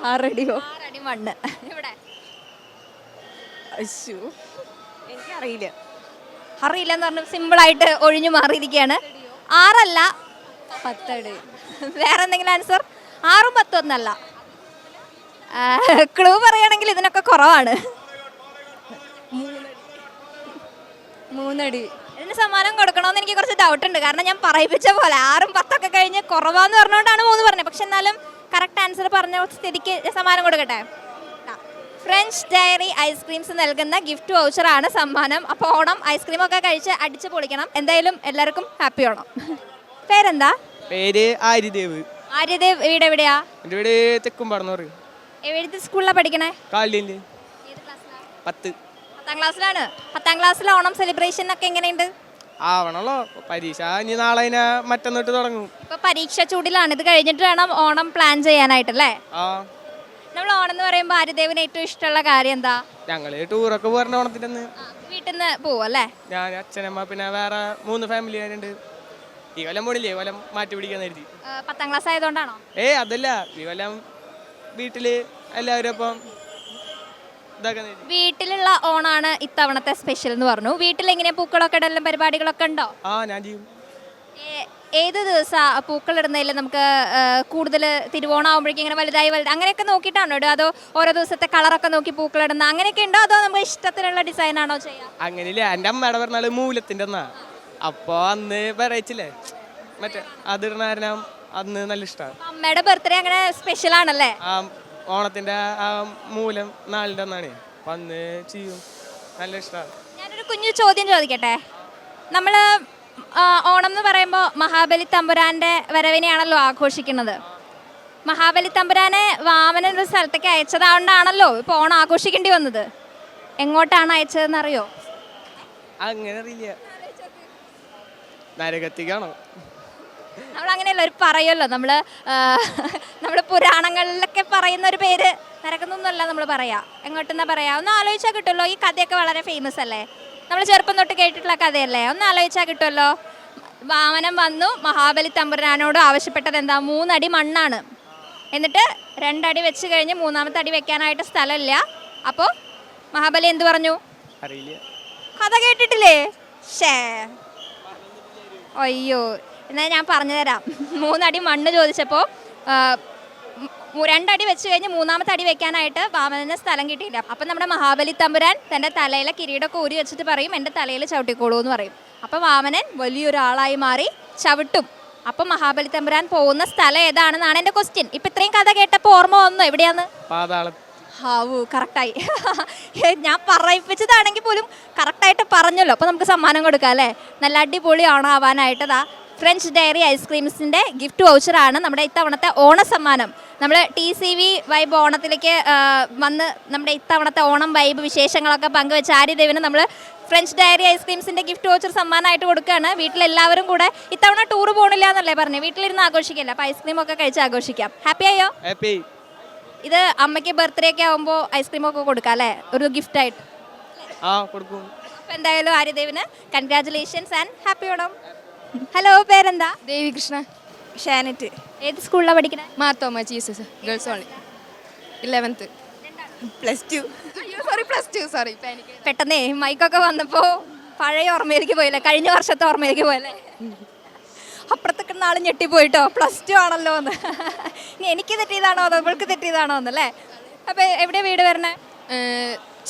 6 അടിയോ? 6 അടി മണ്ണ്. ഇവിടെ എനിക്കറിയില്ല. അറിയില്ലെന്ന് പറഞ്ഞു സിമ്പിളായിട്ട് ഒഴിഞ്ഞു മാറിയിരിക്കുകയാണ്. 6 അല്ല 10 അടി. വേറെ എന്തെങ്കിലും ആൻസർ? 6ഉം 10ഉം ഒന്നല്ല. ക്ലൂ പറയുകയാണെങ്കിൽ ഇതിനൊക്കെ കുറവാണ്. 3 അടി. ഇതിന് സമ്മാനം കൊടുക്കണമെന്ന് എനിക്ക് കുറച്ച് ഡൗട്ട് ഉണ്ട്. കാരണം ഞാൻ പറയിപ്പിച്ച പോലെ 6ഉം 10ഒക്കെ കഴിഞ്ഞ് കുറവാന്ന് പറഞ്ഞുകൊണ്ടാണ് 3 പറഞ്ഞത്. പക്ഷെ എന്നാലും കറക്റ്റ് ആൻസർ പറഞ്ഞ സ്ഥിതിക്ക് സമ്മാനം കൊടുക്കട്ടെ. ഫ്രഞ്ച് ഡയറി ഐസ്ക്രീംസ് നൽകുന്ന ഗിഫ്റ്റ് വൗച്ചറാണ് സമ്മാനം. അപ്പോൾ ഓണം ഐസ്ക്രീമൊക്കെ കഴിച്ച് അടിച്ച് പൊളിക്കണം. എന്തായാലും എല്ലാവർക്കും ഹാപ്പി ഓണം. പേരെന്താ? പേര് ആര്യദേവ്. ആര്യദേവ്. വീട് എവിടെയാ? എൻ്റെ വീട് തെക്കുംപാടെന്ന് പറയും. ഏത് സ്കൂളിലാണ് പഠിക്കണേ? കാലിൻ്റെ 10. 10ാം ക്ലാസ്സിലാണ്. 10ാം ക്ലാസ്സിലെ ഓണം സെലിബ്രേഷൻ ഒക്കെ എങ്ങനെയുണ്ട്? ആവണല്ലോ. പരീക്ഷ ഇനി നാളെ മറ്റന്നിട്ട് തുടങ്ങും. ഇപ്പൊ പരീക്ഷ ചൂടിലാണ്. ഇത് കഴിഞ്ഞിട്ട് വേണം ഓണം പ്ലാൻ ചെയ്യാനായിട്ടല്ലേ? ആ, നമ്മൾ ഓണം എന്ന് പറയുമ്പോൾ ആര്യദേവിന് ഏറ്റവും ഇഷ്ടമുള്ള കാര്യം എന്താ? ഞങ്ങള് ടൂറൊക്കെ പോരണ ഓണത്തിൻ്റെ അന്ന് വീട്ടിൽ നിന്ന് പോവല്ലേ? ഞാൻ, അച്ഛനമ്മ, പിന്നെ വേറെ 3 ഫാമിലിക്കാരുണ്ട്. ഈ കൊല്ലം പോണില്ലേ, കൊല്ലം മാറ്റി പിടിക്കാൻ കരുതി. 10ാം ക്ലാസ് ആയതുകൊണ്ടാണോ? അതല്ല, ഈ കൊല്ലം വീട്ടില് എല്ലാവരും ഒപ്പം ഇതാക്കാൻ കരുതി. വീട്ടിലുള്ള ഓണാണ് ഇത്തവണത്തെ സ്പെഷ്യൽ എന്ന് പറഞ്ഞു. വീട്ടിൽ എങ്ങനെ പൂക്കളൊക്കെ ഇടലും പരിപാടികളൊക്കെ ഉണ്ടോ? ഞാൻ ചെയ്യും. ഏത് ദിവസം പൂക്കൾ ഇടുന്നതിൽ നമുക്ക് കൂടുതൽ തിരുവോണം ആകുമ്പോഴേക്കും ഇങ്ങനെ വലുതായി അങ്ങനെയൊക്കെ നോക്കിയിട്ടാണോ ഇടുക? അതോ ഓരോ ദിവസത്തെ കളറൊക്കെ നോക്കി പൂക്കൾ ഇടുന്ന അങ്ങനെയൊക്കെ ഉണ്ടോ? അതോ നമുക്ക് ഇഷ്ടത്തിനുള്ള ഡിസൈൻ ആണോ ചെയ്യുക? അങ്ങനെയില്ല. എൻ്റെ അമ്മയുടെ പറഞ്ഞാല് മൂലത്തിൻ്റെ എന്നാ. അപ്പോൾ അന്ന് പറയിച്ചില്ലേ മറ്റേ അതിടുന്ന കാരണം അന്ന് നല്ല ഇഷ്ടമാണ്. അമ്മയുടെ ബർത്ത്ഡേ അങ്ങനെ സ്പെഷ്യൽ ആണല്ലേ? ആ ഓണത്തിൻ്റെ ആ മൂലം നാളിൻ്റെ അന്നാണ്. അപ്പം അന്ന് ചെയ്യും, നല്ല ഇഷ്ടമാണ്. ഞാനൊരു കുഞ്ഞു ചോദ്യം ചോദിക്കട്ടെ. നമ്മൾ ഓണം എന്ന് പറയുമ്പോൾ മഹാബലി തമ്പുരാൻ്റെ വരവിനെയാണല്ലോ ആഘോഷിക്കുന്നത്. മഹാബലി തമ്പുരാനെ വാമനൻ ഒരു സ്ഥലത്തേക്ക് അയച്ചതുകൊണ്ടാണല്ലോ ഇപ്പോൾ ഓണം ആഘോഷിക്കേണ്ടി വന്നത്. എങ്ങോട്ടാണ് അയച്ചതെന്ന് അറിയോ? അങ്ങനെ അറിയില്ല. നരകത്തിക്കാണോ? നമ്മൾ അങ്ങനെയല്ല ഒരു പറയുമല്ലോ, നമ്മൾ പുരാണങ്ങളിലൊക്കെ പറയുന്ന ഒരു പേര് നരകന്നൊന്നുമല്ല നമ്മൾ പറയാ. എങ്ങോട്ടെന്നാ പറയാ? ഒന്ന് ആലോചിച്ചാൽ കിട്ടുമല്ലോ. ഈ കഥയൊക്കെ വളരെ ഫേമസ് അല്ലേ? നമ്മൾ ചെറുപ്പം തൊട്ട് കേട്ടിട്ടുള്ള കഥയല്ലേ? ഒന്ന് ആലോചിച്ചാൽ കിട്ടുമല്ലോ. വാമനൻ വന്നു മഹാബലി തമ്പുരാനോട് ആവശ്യപ്പെട്ടത് എന്താ? 3 അടി മണ്ണാണ്. എന്നിട്ട് 2 അടി വെച്ച് കഴിഞ്ഞ് 3ാമത്തെ അടി വെക്കാനായിട്ട് സ്ഥലമില്ല. അപ്പോൾ മഹാബലി എന്ത് പറഞ്ഞു? അറിയില്ല. കഥ കേട്ടിട്ടില്ലേ? ഷേ, അയ്യോ, എന്നാൽ ഞാൻ പറഞ്ഞു തരാം. 3 അടി മണ്ണ് ചോദിച്ചപ്പോൾ 2 അടി വെച്ച് കഴിഞ്ഞ് 3ാമത്തെ അടി വെക്കാനായിട്ട് വാമനന് സ്ഥലം കിട്ടിയില്ല. അപ്പം നമ്മുടെ മഹാബലി തമ്പുരാൻ തൻ്റെ തലയിലെ കിരീടമൊക്കെ ഊരി വെച്ചിട്ട് പറയും എൻ്റെ തലയിൽ ചവിട്ടിക്കോളൂ എന്ന് പറയും. അപ്പം വാമനൻ വലിയൊരാളായി മാറി ചവിട്ടും. അപ്പം മഹാബലി തമ്പുരാൻ പോകുന്ന സ്ഥലം ഏതാണെന്നാണ് എൻ്റെ ക്വസ്റ്റ്യൻ. ഇപ്പം ഇത്രയും കഥ കേട്ടപ്പോൾ ഓർമ്മ വന്നോ എവിടെയാന്ന്? പാതാളം. ഹാവു, കറക്റ്റായി. ഞാൻ പറയിപ്പിച്ചതാണെങ്കിൽ പോലും കറക്റ്റായിട്ട് പറഞ്ഞല്ലോ. അപ്പോൾ നമുക്ക് സമ്മാനം കൊടുക്കാം അല്ലേ? നല്ല അടിപൊളി ഓണം ആവാനായിട്ടതാ ഫ്രഞ്ച് ഡയറി ഐസ്ക്രീംസിൻ്റെ ഗിഫ്റ്റ് വൗച്ചറാണ് നമ്മുടെ ഇത്തവണത്തെ ഓണ സമ്മാനം. നമ്മൾ TCV വൈബ് ഓണത്തിലേക്ക് വന്ന് നമ്മുടെ ഇത്തവണത്തെ ഓണം വൈബ് വിശേഷങ്ങളൊക്കെ പങ്കുവെച്ച ആര്യദേവിന് നമ്മൾ ഫ്രഞ്ച് ഡയറി ഐസ്ക്രീംസിൻ്റെ ഗിഫ്റ്റ് വൗച്ചർ സമ്മാനമായിട്ട് കൊടുക്കുകയാണ്. വീട്ടിലെല്ലാവരും കൂടെ ഇത്തവണ ടൂർ പോകണില്ല എന്നല്ലേ പറഞ്ഞത്? വീട്ടിലിരുന്ന് ആഘോഷിക്കില്ല. അപ്പോൾ ഐസ്ക്രീമൊക്കെ കഴിച്ച് ആഘോഷിക്കാം. ഹാപ്പി ആയോ? ഹാപ്പി. ഇത് അമ്മയ്ക്ക് ബർത്ത്ഡേ ഒക്കെ ആകുമ്പോൾ ഐസ്ക്രീമൊക്കെ കൊടുക്കാം അല്ലേ? ഒരു ഗിഫ്റ്റായിട്ട്. കൊടുക്കും. അപ്പോൾ എന്തായാലും ആര്യദേവിന് congratulations and happy Onam. Hello, പേരെന്താ? ദേവികൃഷ്ണ. ഷാനറ്റ്. ഏത് സ്കൂളിലാണ് പഠിക്കുന്നത്? Marthoma Jesus girls only 11th. +2. അയ്യോ സോറി +2 സോറി പാനിക്. പെട്ടെന്നേ മൈക്കൊക്കെ വന്നപ്പോൾ പഴയ ഓർമ്മയിലേക്ക് പോയില്ലേ, കഴിഞ്ഞ വർഷത്തെ ഓർമ്മയിലേക്ക് പോയല്ലേ. അപ്പുറത്തൊക്കെ നാളെ ഞെട്ടിപ്പോയിട്ടോ, +2 ആണല്ലോ എന്ന്. ഇനി എനിക്ക് തെറ്റിയതാണോ അതോ ഇവൾക്ക് തെറ്റിയതാണോ എന്നല്ലേ. അപ്പോൾ എവിടെ വീട് വരണേ?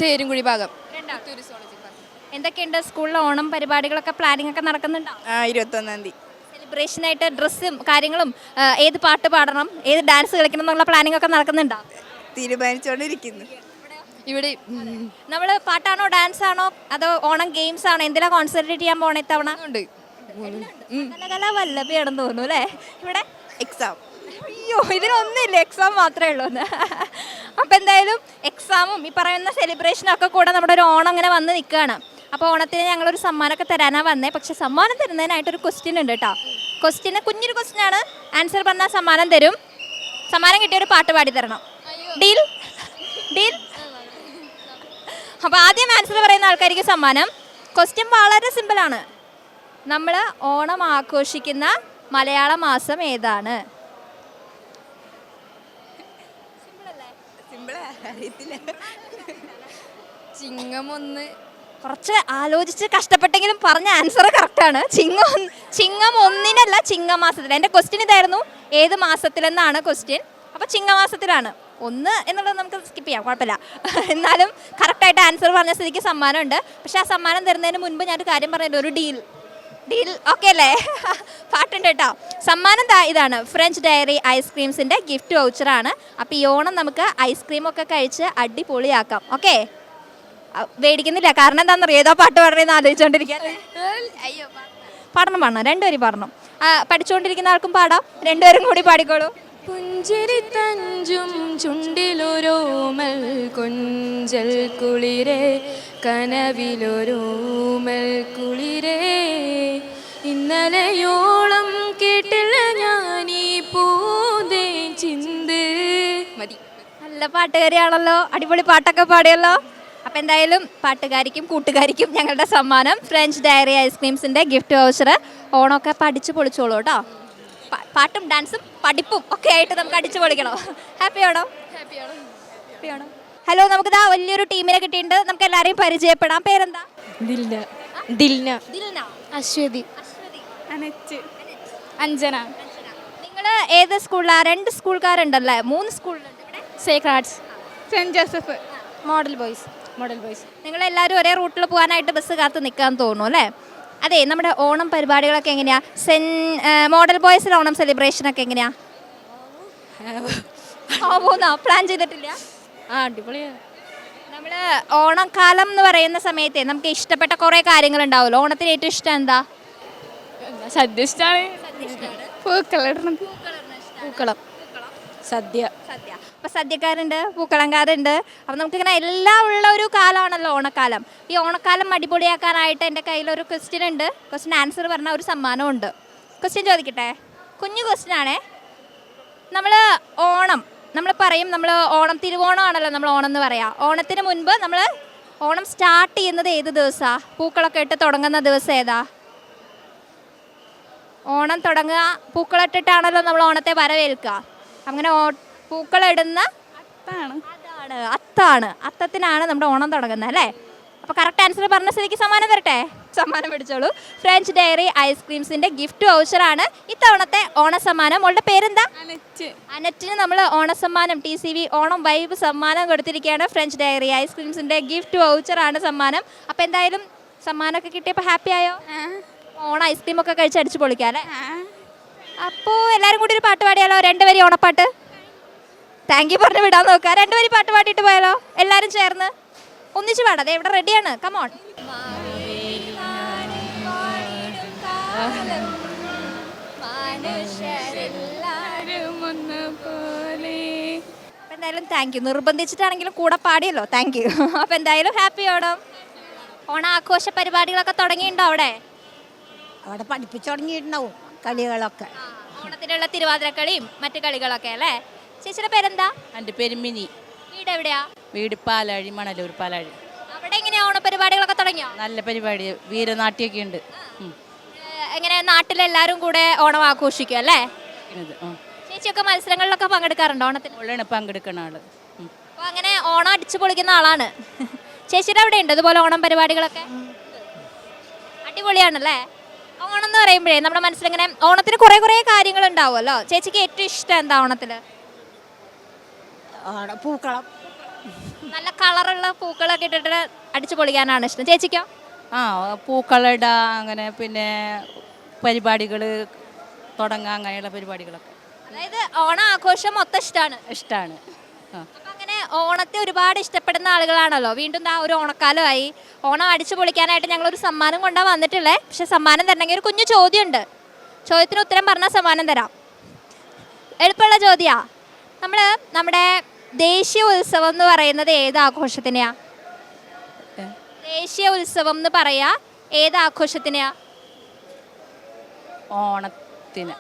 ചേരുംകുഴി ഭാഗം. എന്തൊക്കെയുണ്ട് സ്കൂളിൽ ഓണം പരിപാടികളൊക്കെ പ്ലാനിംഗ് ഒക്കെ നടക്കുന്നുണ്ടോ? 21-ാം തീയതി. സെലിബ്രേഷനായിട്ട് ഡ്രസ്സും കാര്യങ്ങളും ഏത് പാട്ട് പാടണം, ഏത് ഡാൻസ് കളിക്കണം എന്നുള്ള പ്ലാനിംഗ് ഒക്കെ നടക്കുന്നുണ്ടോ? തീരുമാനിച്ചുകൊണ്ടിരിക്കുന്നു. ഇവിടെ നമ്മൾ പാട്ടാണോ ഡാൻസ് ആണോ അതോ ഓണം ഗെയിംസ് ആണോ എന്തിനാ കോൺസെൻട്രേറ്റ് ചെയ്യാൻ പോണ ഇത്തവണ? ഉണ്ട്. വല്ലഭയാണെന്ന് തോന്നുന്നു അല്ലേ. ഇവിടെ എക്സാം. അയ്യോ, ഇതിനൊന്നുമില്ല, എക്സാം മാത്രമേ ഉള്ളൂ എന്ന്. അപ്പം എന്തായാലും എക്സാമും ഈ പറയുന്ന സെലിബ്രേഷനും ഒക്കെ കൂടെ നമ്മുടെ ഒരു ഓണം ഇങ്ങനെ വന്ന് നിൽക്കുകയാണ്. അപ്പോൾ ഓണത്തിന് ഞങ്ങളൊരു സമ്മാനമൊക്കെ തരാനാണ് വന്നേ. പക്ഷെ സമ്മാനം തരുന്നതിനായിട്ടൊരു ക്വസ്റ്റ്യൻ ഉണ്ട് കേട്ടോ. ക്വസ്റ്റ്യന് കുഞ്ഞൊരു ക്വസ്റ്റ്യൻ ആണ്, ആൻസർ പറഞ്ഞാൽ സമ്മാനം തരും. സമ്മാനം കിട്ടിയൊരു പാട്ട് പാടി തരണം. Deal deal. അപ്പോൾ ആദ്യം ആൻസർ പറയുന്ന ആൾക്കാർക്ക് സമ്മാനം. ക്വസ്റ്റ്യൻ വളരെ സിമ്പിളാണ്. നമ്മൾ ഓണം ആഘോഷിക്കുന്ന മലയാള മാസം ഏതാണ്? ചിങ്ങം 1. കുറച്ച് ആലോചിച്ച് കഷ്ടപ്പെട്ടെങ്കിലും പറഞ്ഞ ആൻസർ കറക്റ്റാണ്. ചിങ്ങം 1-നല്ല, ചിങ്ങമാസത്തിൽ. എൻ്റെ ക്വസ്റ്റ്യൻ ഇതായിരുന്നു, ഏത് മാസത്തിലെന്നാണ് ക്വസ്റ്റ്യൻ. അപ്പോൾ ചിങ്ങമാസത്തിലാണ്. 1 എന്നുള്ളത് നമുക്ക് സ്കിപ്പ് ചെയ്യാം, കുഴപ്പമില്ല. എന്നാലും കറക്റ്റായിട്ട് ആൻസർ പറഞ്ഞ സ്ഥിതിക്ക് സമ്മാനമുണ്ട്. പക്ഷേ ആ സമ്മാനം തരുന്നതിന് മുൻപ് ഞാനൊരു കാര്യം പറഞ്ഞില്ല, ഒരു ഡീൽ ഓക്കെ അല്ലേ? പാട്ടുണ്ട് കേട്ടോ. സമ്മാനം ഇതാണ്, ഫ്രഞ്ച് ഡയറി ഐസ്ക്രീംസിൻ്റെ ഗിഫ്റ്റ് വൗച്ചറാണ്. അപ്പോൾ ഈ ഓണം നമുക്ക് ഐസ്ക്രീമൊക്കെ കഴിച്ച് അടിപൊളിയാക്കാം. ഓക്കെ, മേടിക്കുന്നില്ല, കാരണം എന്താണെന്നറിയോ, ഏതോ പാട്ട് പാടണമെന്ന് ആലോചിച്ചുകൊണ്ടിരിക്കാൻ. പാടണം രണ്ടുപേരും പാടണം. പഠിച്ചുകൊണ്ടിരിക്കുന്ന ആൾക്കും പാടാം, രണ്ടുപേരും കൂടി പാടിക്കോളൂ. പുഞ്ചിരി തഞ്ചും ചുണ്ടിലൊരോമൽ കൊഞ്ചൽ കുളിരേ കനവിലൊരോമൽ കുളിരേ ഇന്നലെയോളം കേട്ടില്ല ഞാനീ പൂതേ ചിന്ത്. മതി. നല്ല പാട്ടുകാരിയാണല്ലോ, അടിപൊളി പാട്ടൊക്കെ പാടിയല്ലോ. അപ്പോൾ എന്തായാലും പാട്ടുകാരിക്കും കൂട്ടുകാരിക്കും ഞങ്ങളുടെ സമ്മാനം ഫ്രഞ്ച് ഡയറി ഐസ്ക്രീംസിൻ്റെ ഗിഫ്റ്റ് വൗച്ചർ. ഓണമൊക്കെ പഠിച്ച് പൊളിച്ചോളൂ കേട്ടോ. പാട്ടും ഡാൻസും പഠിപ്പും ഒക്കെ ആയിട്ട് നമുക്ക് അടിച്ചു പൊളിക്കണം. ഹാപ്പി ആണോ? ഹലോ, നമുക്കിതാ വലിയൊരു ടീമിനെ കിട്ടിയിട്ടുണ്ട്. നമുക്ക് എല്ലാവരെയും പരിചയപ്പെടാം. പേരെന്താ? ദിൽന. അശ്വതി. അനറ്റ്. അഞ്ജന. നിങ്ങൾ ഏത് സ്കൂളിലാണ്? 2 സ്കൂൾക്കാരുണ്ടല്ലേ, 3 സ്കൂളിലുണ്ട് ഇവിടെ. Sacred Hearts. Saint Joseph. Model boys. നിങ്ങളെല്ലാവരും ഒരേ റൂട്ടിൽ പോകാനായിട്ട് ബസ് കാത്ത് നിൽക്കാൻ തോന്നുന്നു അല്ലേ? അതെ, നമ്മുടെ ഓണം പരിപാടികളൊക്കെ എങ്ങനെയാ? മോഡൽ ബോയ്സിൽ ഓണം സെലിബ്രേഷനൊക്കെ എങ്ങനെയാ? പ്ലാൻ ചെയ്തിട്ടില്ല? അടിപൊളിയാണ്. നമ്മൾ ഓണക്കാലം എന്ന് പറയുന്ന സമയത്ത് നമുക്ക് ഇഷ്ടപ്പെട്ട കുറേ കാര്യങ്ങളുണ്ടാവുമല്ലോ. ഓണത്തിന് ഏറ്റവും ഇഷ്ടം എന്താ? സദ്യ ഇഷ്ടമാണ്. പൂക്കളം. സദ്യ. അപ്പോൾ സദ്യക്കാരുണ്ട്, പൂക്കളംകാരുണ്ട്. അപ്പോൾ നമുക്കിങ്ങനെ എല്ലാം ഉള്ള ഒരു കാലമാണല്ലോ ഓണക്കാലം. ഈ ഓണക്കാലം അടിപൊളിയാക്കാനായിട്ട് എൻ്റെ കയ്യിലൊരു ക്വസ്റ്റ്യൻ ഉണ്ട്. ക്വസ്റ്റ്യൻ ആൻസർ പറഞ്ഞാൽ ഒരു സമ്മാനമുണ്ട്. ക്വസ്റ്റ്യൻ ചോദിക്കട്ടെ? കുഞ്ഞു ക്വസ്റ്റ്യൻ ആണേ. നമ്മൾ പറയും, നമ്മൾ ഓണം തിരുവോണമാണല്ലോ നമ്മൾ ഓണം എന്ന് പറയാം. ഓണത്തിന് മുൻപ് നമ്മൾ ഓണം സ്റ്റാർട്ട് ചെയ്യുന്നത് ഏത് ദിവസമാണ്? പൂക്കളൊക്കെ ഇട്ട് തുടങ്ങുന്ന ദിവസം ഏതാ? ഓണം തുടങ്ങുക പൂക്കളിട്ടിട്ടാണല്ലോ നമ്മൾ ഓണത്തെ വരവേൽക്കുക. അങ്ങനെ പൂക്കളിടുന്ന അത്താണ്, അത്തത്തിനാണ് നമ്മുടെ ഓണം തുടങ്ങുന്നത് അല്ലേ? അപ്പോൾ കറക്റ്റ് ആൻസർ പറഞ്ഞ സ്ഥിതിക്ക് സമ്മാനം തരട്ടെ? സമ്മാനം പിടിച്ചോളൂ. ഫ്രഞ്ച് ഡയറി ഐസ്ക്രീംസിൻ്റെ ഗിഫ്റ്റ് വൗച്ചറാണ് ഇത്തവണത്തെ ഓണസമ്മാനം. അവളുടെ പേരെന്താ? അനറ്റിന് നമ്മൾ ഓണസമ്മാനം TCV ഓണം വൈബ് സമ്മാനം കൊടുത്തിരിക്കുകയാണ്. ഫ്രഞ്ച് ഡയറി ഐസ്ക്രീംസിൻ്റെ ഗിഫ്റ്റ് വൗച്ചറാണ് സമ്മാനം. അപ്പോൾ എന്തായാലും സമ്മാനമൊക്കെ കിട്ടിയപ്പോൾ ഹാപ്പി ആയോ? ഓണം ഐസ്ക്രീമൊക്കെ കഴിച്ച് അടിച്ച് പൊളിക്കാം അല്ലേ? അപ്പോൾ എല്ലാവരും കൂടി ഒരു പാട്ട് പാടിയാലോ? 2 വരി ഓണപ്പാട്ട്. താങ്ക് യു പറഞ്ഞ് വിടാൻ നോക്കുക. 2 വരി പാട്ട് പാടിയിട്ട് പോയാലോ? എല്ലാവരും ചേർന്ന് ഒന്നിച്ച് പാടാം. അതെ, ഇവിടെ റെഡിയാണ്. കമോൺ. എന്തായാലും താങ്ക് യു. നിർബന്ധിച്ചിട്ടാണെങ്കിലും കൂടെ പാടിയല്ലോ, താങ്ക് യു. അപ്പോൾ എന്തായാലും ഹാപ്പി ഓണം. ഓണാഘോഷ പരിപാടികളൊക്കെ തുടങ്ങിയിട്ടുണ്ടോ അവിടെ? അവിടെ പഠിപ്പിച്ചു തുടങ്ങിയിട്ടുണ്ടാവും കളികളൊക്കെ. ഓണത്തിനുള്ള തിരുവാതിരക്കളിയും മറ്റു കളികളൊക്കെ അല്ലേ? ചേച്ചിയുടെ പേരെന്താ? എൻ്റെ പേര് മിനി. വീട് എവിടെയാ? വീട് പാലാഴി, മണലൂർ പാലാഴി. അവിടെ എങ്ങനെയാ എങ്ങനെയാ ഓണപരിപാടികളൊക്കെ തുടങ്ങിയോ? നല്ല പരിപാടി, വീരനാട്യമൊക്കെ ഉണ്ട്. എങ്ങനെ നാട്ടിലെല്ലാരും കൂടെ ഓണം ആഘോഷിക്കും അല്ലേ? ഇത്, ചേച്ചിയൊക്കെ മത്സരങ്ങളിലൊക്കെ പങ്കെടുക്കാറുണ്ടോ ഓണത്തിന്? ഉള്ളാണ് പങ്കെടുക്കുന്ന ആള്. അപ്പോൾ അങ്ങനെ ഓണം അടിച്ചു പൊളിക്കുന്ന ആളാണ്. ചേച്ചിയുടെ അവിടെ ഉണ്ട് ഇതുപോലെ ഓണം പരിപാടികളൊക്കെ? അടിപൊളിയാണല്ലേ? ഓണം എന്ന് പറയുമ്പോഴേ നമ്മുടെ മനസ്സിലിങ്ങനെ ഓണത്തിന് കുറേ കാര്യങ്ങൾ ഉണ്ടാവുമല്ലോ. ചേച്ചിക്ക് ഏറ്റവും ഇഷ്ടം എന്താ ഓണത്തില്? പൂക്കളം. നല്ല കളറുള്ള പൂക്കളൊക്കെ ഇട്ടിട്ട് അടിച്ചു പൊളിക്കാനാണ് ഇഷ്ടം. ചേച്ചിക്കോ? പൂക്കളിട, അങ്ങനെ പിന്നെ പരിപാടികൾ തുടങ്ങുക, അങ്ങനെയുള്ള പരിപാടികളൊക്കെ അതായത് ഓണം ആഘോഷം മൊത്തം ഇഷ്ടമാണ്. അപ്പം അങ്ങനെ ഓണത്തെ ഒരുപാട് ഇഷ്ടപ്പെടുന്ന ആളുകളാണല്ലോ. വീണ്ടും ആ ഒരു ഓണക്കാലമായി. ഓണം അടിച്ചു പൊളിക്കാനായിട്ട് ഞങ്ങളൊരു സമ്മാനം കൊണ്ടാ വന്നിട്ടുള്ളേ. പക്ഷെ സമ്മാനം തരണമെങ്കിൽ ഒരു കുഞ്ഞു ചോദ്യമുണ്ട്. ചോദ്യത്തിന് ഉത്തരം പറഞ്ഞാൽ സമ്മാനം തരാം. എളുപ്പമുള്ള ചോദ്യാ. നമ്മുടെ ദേശീയ ഉത്സവം എന്ന് പറയുന്നത് ഏത് ആഘോഷത്തിനെയാ? ദേശീയ ഉത്സവം എന്ന് പറയാ ഏത് ആഘോഷത്തിനെയാ? ഓണത്തിന്.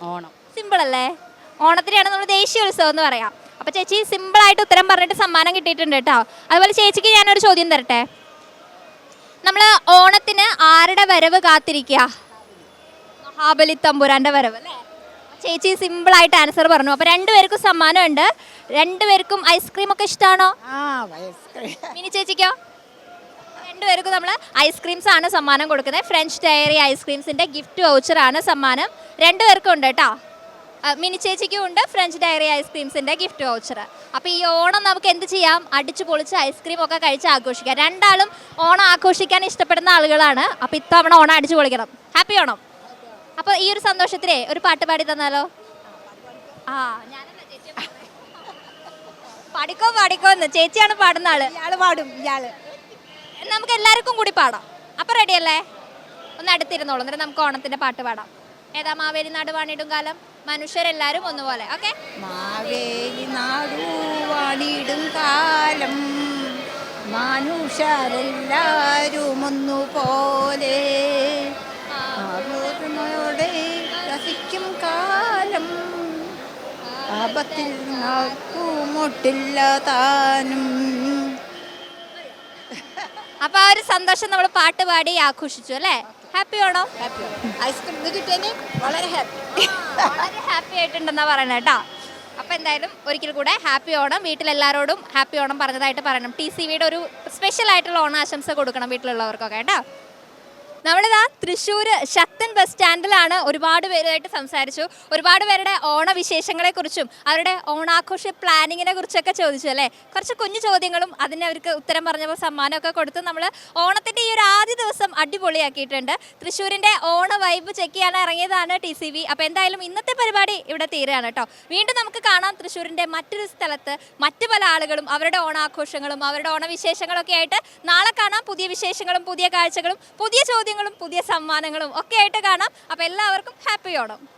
ഓണം സിമ്പിൾ അല്ലേ? ഓണത്തിനെയാണ് നമ്മൾ ദേശീയ ഉത്സവം എന്ന് പറയാം. അപ്പോൾ ചേച്ചി സിമ്പിളായിട്ട് ഉത്തരം പറഞ്ഞിട്ട് സമ്മാനം കിട്ടിയിട്ടുണ്ട് കേട്ടോ. അതുപോലെ ചേച്ചിക്ക് ഞാനൊരു ചോദ്യം തരട്ടെ. നമ്മൾ ഓണത്തിന് ആരുടെ വരവ് കാത്തിരിക്കുക? മഹാബലി തമ്പുരാൻ്റെ വരവ് അല്ലേ? ചേച്ചി സിമ്പിളായിട്ട് ആൻസർ പറഞ്ഞു. അപ്പോൾ രണ്ടുപേർക്കും സമ്മാനമുണ്ട്. രണ്ടുപേർക്കും ഐസ്ക്രീം ഒക്കെ ഇഷ്ടമാണോ? മിനി ചേച്ചിക്കോ? രണ്ടുപേർക്കും നമ്മൾ ഐസ്ക്രീംസ് ആണ് സമ്മാനം കൊടുക്കുന്നത്. ഫ്രഞ്ച് ഡയറി ഐസ്ക്രീംസിൻ്റെ ഗിഫ്റ്റ് വൗച്ചറാണ് സമ്മാനം. രണ്ടുപേർക്കും ഉണ്ട് കേട്ടോ. മിനി ചേച്ചിക്കും ഉണ്ട് ഫ്രഞ്ച് ഡയറി ഐസ്ക്രീംസിൻ്റെ ഗിഫ്റ്റ് വൗച്ചർ. അപ്പോൾ ഈ ഓണം നമുക്ക് എന്ത് ചെയ്യാം? അടിച്ചു പൊളിച്ച് ഐസ്ക്രീം ഒക്കെ കഴിച്ച് ആഘോഷിക്കാം. രണ്ടാളും ഓണം ആഘോഷിക്കാൻ ഇഷ്ടപ്പെടുന്ന ആളുകളാണ്. അപ്പോൾ ഇത്തവണ ഓണം അടിച്ചു പൊളിക്കണം. ഹാപ്പി ഓണം. അപ്പോൾ ഈ ഒരു സന്തോഷത്തിലേ ഒരു പാട്ട് പാടി തന്നാലോ? ഞാനല്ല ചേച്ചി പാടിക്കോന്ന്. ചേച്ചിയാണ് പാടുന്ന ആള്. ഇയാള് പാടും. നമുക്ക് എല്ലാവർക്കും കൂടി പാടാം. അപ്പം റെഡിയല്ലേ? ഒന്ന് അടുത്തിരുന്നോളൂ. എന്നിട്ട് നമുക്ക് ഓണത്തിൻ്റെ പാട്ട് പാടാം. ഏതാ? മാവേലി നാട് വാണിടും കാലം, മനുഷ്യരെല്ലാരും ഒന്നുപോലെ. ഓക്കെ? മാവേലി നാടു വാണിടും കാലം, മനുഷ്യരെല്ലാരും ഒന്നുപോലെ, രസിക്കും കാലം, ആപത്തിൽ നാക്കുമൊട്ടില്ല താനും. അപ്പൊ ആ ഒരു സന്തോഷം നമ്മൾ പാട്ട് പാടി ആഘോഷിച്ചു അല്ലേ? ഹാപ്പി ആണോ? ഐസ്ക്രീം കിട്ടിയതിന് വളരെ ഹാപ്പി. വളരെ ഹാപ്പി ആയിട്ടുണ്ടെന്നാ പറയണേ കേട്ടോ. അപ്പോൾ എന്തായാലും ഒരിക്കൽ കൂടെ ഹാപ്പി ഓണം. വീട്ടിലെല്ലാവരോടും ഹാപ്പി ഓണം പറഞ്ഞതായിട്ട് പറയണം. TCVയുടെ ഒരു സ്പെഷ്യൽ ആയിട്ടുള്ള ഓണാശംസ കൊടുക്കണം വീട്ടിലുള്ളവർക്കൊക്കെ കേട്ടോ. നമ്മളിതാ തൃശ്ശൂർ ശക്തൻ ബസ് സ്റ്റാൻഡിലാണ്. ഒരുപാട് പേരുമായിട്ട് സംസാരിച്ചു. ഒരുപാട് പേരുടെ ഓണവിശേഷങ്ങളെക്കുറിച്ചും അവരുടെ ഓണാഘോഷ പ്ലാനിങ്ങിനെ കുറിച്ചൊക്കെ ചോദിച്ചു അല്ലേ? കുറച്ച് കുഞ്ഞു ചോദ്യങ്ങളും അതിന് അവർക്ക് ഉത്തരം പറഞ്ഞപ്പോൾ സമ്മാനമൊക്കെ കൊടുത്ത് നമ്മൾ ഓണത്തിൻ്റെ ഈ ഒരു ആദ്യ ദിവസം അടിപൊളിയാക്കിയിട്ടുണ്ട്. തൃശ്ശൂരിൻ്റെ ഓണ വൈബ് ചെക്ക് ചെയ്യാൻ ഇറങ്ങിയതാണ് TCV. അപ്പോൾ എന്തായാലും ഇന്നത്തെ പരിപാടി ഇവിടെ തീരുകയാണ് കേട്ടോ. വീണ്ടും നമുക്ക് കാണാം തൃശ്ശൂരിൻ്റെ മറ്റൊരു സ്ഥലത്ത് മറ്റു പല ആളുകളും അവരുടെ ഓണാഘോഷങ്ങളും അവരുടെ ഓണവിശേഷങ്ങളൊക്കെ ആയിട്ട്. നാളെ കാണാം. പുതിയ വിശേഷങ്ങളും പുതിയ കാഴ്ചകളും പുതിയ ചോദ്യങ്ങളും പുതിയ സമ്മാനങ്ങളും ഒക്കെ ആയിട്ട് കാണാം. അപ്പോൾ എല്ലാവർക്കും ഹാപ്പി ഓണം.